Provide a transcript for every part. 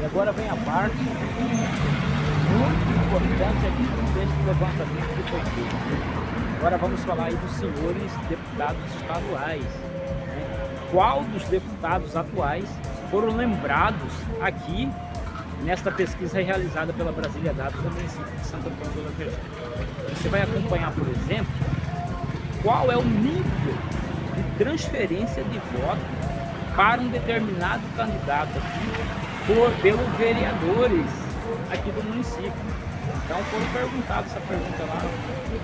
E agora vem a parte muito importante aqui desse levantamento que foi feito. Agora vamos falar aí dos senhores deputados estaduais, né? Qual dos deputados atuais foram lembrados aqui nesta pesquisa realizada pela Brasília Dados no município de Santo Antônio do Levegeiro? Você vai acompanhar, por exemplo, qual é o nível de transferência de voto para um determinado candidato aqui pelos vereadores aqui do município. Então foram perguntados essa pergunta lá: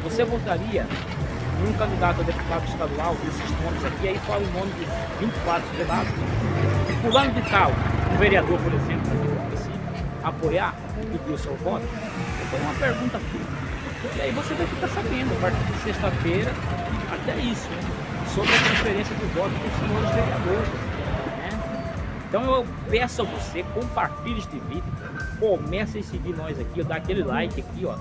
você votaria em um candidato a deputado estadual desses nomes aqui? Aí fala o nome de 24 deputados. Fulano de tal, um vereador, por exemplo, aqui do município, apoiar e pedir o seu voto? Foi uma pergunta feita. E aí você vai ficar sabendo, a partir de sexta-feira, até isso, né? Sobre a transferência de voto dos senhores vereadores, né? Então eu peço a você, compartilhe este vídeo, comece a seguir nós aqui, dá aquele like aqui, ó,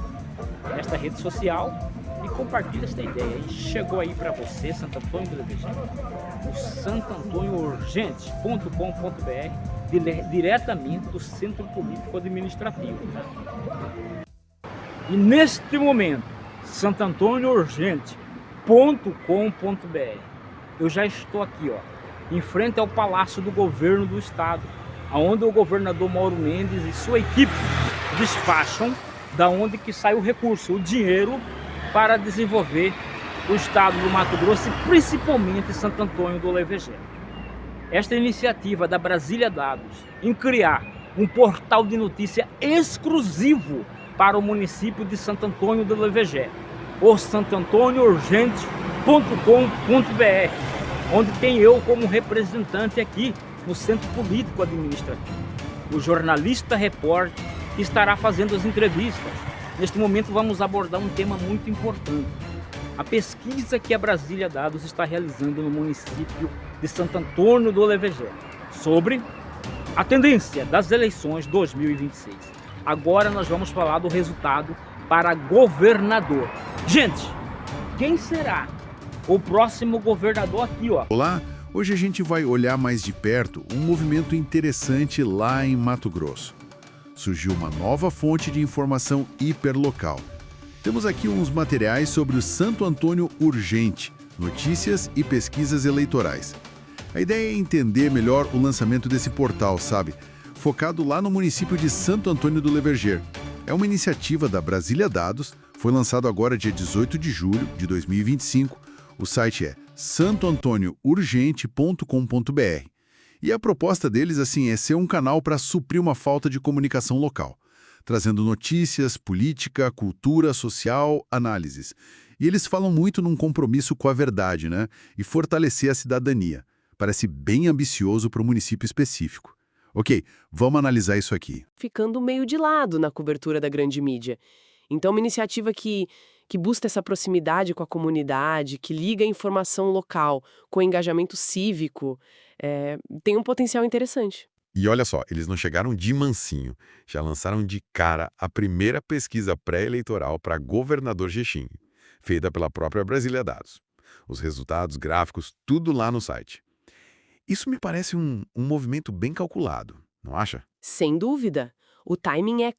nesta rede social e compartilhe esta ideia. E chegou aí para você, Santo Antônio do Levegeiro, o santoantoniourgente.com.br, diretamente do Centro Político Administrativo, né? E neste momento, santoantoniourgente.com.br, eu já estou aqui, ó, em frente ao Palácio do Governo do Estado, onde o governador Mauro Mendes e sua equipe despacham da onde que sai o recurso, o dinheiro para desenvolver o estado do Mato Grosso e principalmente Santo Antônio do Levegeiro. Esta iniciativa da Brasília Dados em criar um portal de notícia exclusivo para o município de Santo Antônio do Levegeiro, o santoantoniourgente.com.br, onde tem eu como representante aqui no Centro Político Administrativo. O jornalista repórter que estará fazendo as entrevistas. Neste momento vamos abordar um tema muito importante: a pesquisa que a Brasília Dados está realizando no município de Santo Antônio do Levegeiro sobre a tendência das eleições 2026. Agora nós vamos falar do resultado para governador. Gente, quem será o próximo governador aqui, ó? Olá, hoje a gente vai olhar mais de perto um movimento interessante lá em Mato Grosso. Surgiu uma nova fonte de informação hiperlocal. Temos aqui uns materiais sobre o Santo Antônio Urgente, notícias e pesquisas eleitorais. A ideia é entender melhor o lançamento desse portal, sabe? Focado lá no município de Santo Antônio do Levegeiro. É uma iniciativa da Brasília Dados, foi lançado agora dia 18 de julho de 2025. O site é santoantoniourgente.com.br. E a proposta deles, assim, é ser um canal para suprir uma falta de comunicação local, trazendo notícias, política, cultura, social, análises. E eles falam muito num compromisso com a verdade, né? E fortalecer a cidadania. Parece bem ambicioso para um município específico. Ok, vamos analisar isso aqui. Ficando meio de lado na cobertura da grande mídia. Então, uma iniciativa que busca essa proximidade com a comunidade, que liga a informação local com o engajamento cívico, tem um potencial interessante. E olha só, eles não chegaram de mansinho, já lançaram de cara a primeira pesquisa pré-eleitoral para governador Jexim, feita pela própria Brasília Dados. Os resultados, gráficos, tudo lá no site. Isso me parece um movimento bem calculado, não acha? Sem dúvida. O timing é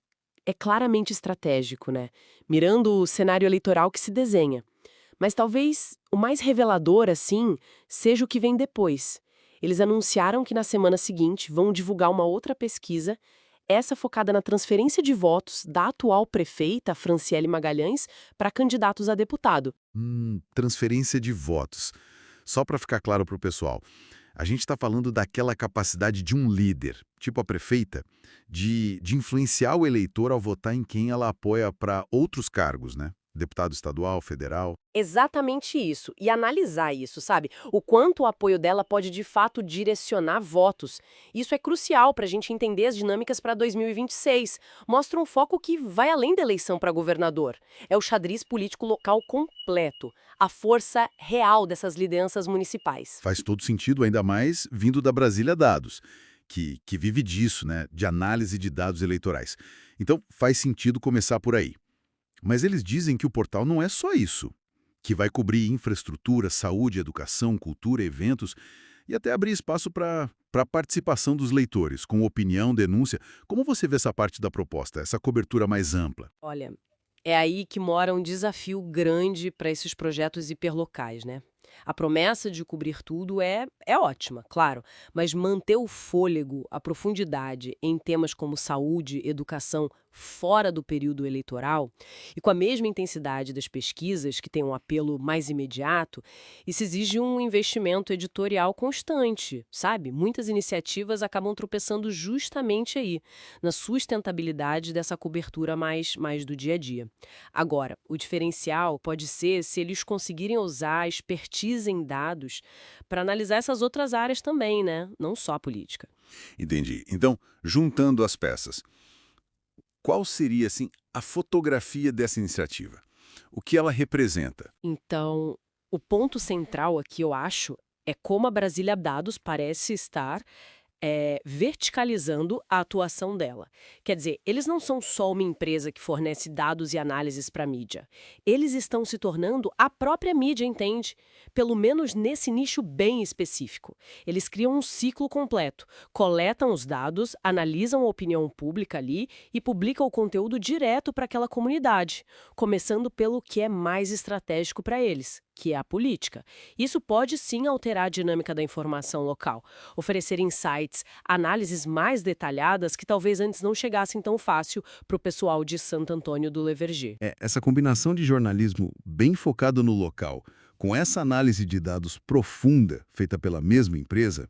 claramente estratégico, né? Mirando o cenário eleitoral que se desenha. Mas talvez o mais revelador, assim, seja o que vem depois. Eles anunciaram que na semana seguinte vão divulgar uma outra pesquisa, essa focada na transferência de votos da atual prefeita, Franciele Magalhães, para candidatos a deputado. Transferência de votos. Só para ficar claro para o pessoal, a gente está falando daquela capacidade de um líder, tipo a prefeita, de influenciar o eleitor ao votar em quem ela apoia para outros cargos, né? Deputado estadual, federal. Exatamente isso. E analisar isso, sabe? O quanto o apoio dela pode, de fato, direcionar votos. Isso é crucial para a gente entender as dinâmicas para 2026. Mostra um foco que vai além da eleição para governador. É o xadrez político local completo. A força real dessas lideranças municipais. Faz todo sentido, ainda mais vindo da Brasília Dados, que vive disso, né? De análise de dados eleitorais. Então, faz sentido começar por aí. Mas eles dizem que o portal não é só isso, que vai cobrir infraestrutura, saúde, educação, cultura, eventos. e até abrir espaço para a participação dos leitores, com opinião, denúncia. Como você vê essa parte da proposta, essa cobertura mais ampla? Olha, é aí que mora um desafio grande para esses projetos hiperlocais, né? A promessa de cobrir tudo é ótima, claro, mas manter o fôlego, a profundidade em temas como saúde, educação, fora do período eleitoral, e com a mesma intensidade das pesquisas, que tem um apelo mais imediato, isso exige um investimento editorial constante, sabe? Muitas iniciativas acabam tropeçando justamente aí, na sustentabilidade dessa cobertura mais do dia a dia. Agora, o diferencial pode ser se eles conseguirem usar a expertise em dados para analisar essas outras áreas também, né? Não só a política. Entendi. Então, juntando as peças, qual seria, assim, a fotografia dessa iniciativa? O que ela representa? Então, o ponto central aqui, eu acho, é como a Brasília Dados parece estar verticalizando a atuação dela. Quer dizer, eles não são só uma empresa que fornece dados e análises para a mídia. Eles estão se tornando a própria mídia, entende? Pelo menos nesse nicho bem específico. Eles criam um ciclo completo, coletam os dados, analisam a opinião pública ali e publicam o conteúdo direto para aquela comunidade, começando pelo que é mais estratégico para eles, que é a política. Isso pode sim alterar a dinâmica da informação local, oferecer insights, análises mais detalhadas que talvez antes não chegassem tão fácil para o pessoal de Santo Antônio do Leverger. Essa combinação de jornalismo bem focado no local, com essa análise de dados profunda feita pela mesma empresa,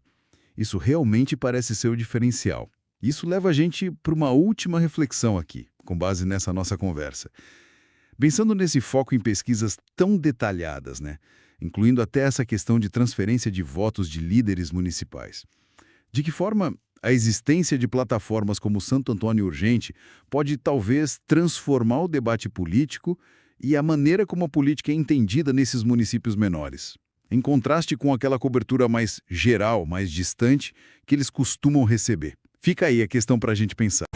isso realmente parece ser o diferencial. Isso leva a gente para uma última reflexão aqui, com base nessa nossa conversa. Pensando nesse foco em pesquisas tão detalhadas, né? Incluindo até essa questão de transferência de votos de líderes municipais. De que forma a existência de plataformas como Santo Antônio Urgente pode talvez transformar o debate político e a maneira como a política é entendida nesses municípios menores, em contraste com aquela cobertura mais geral, mais distante, que eles costumam receber? Fica aí a questão para a gente pensar.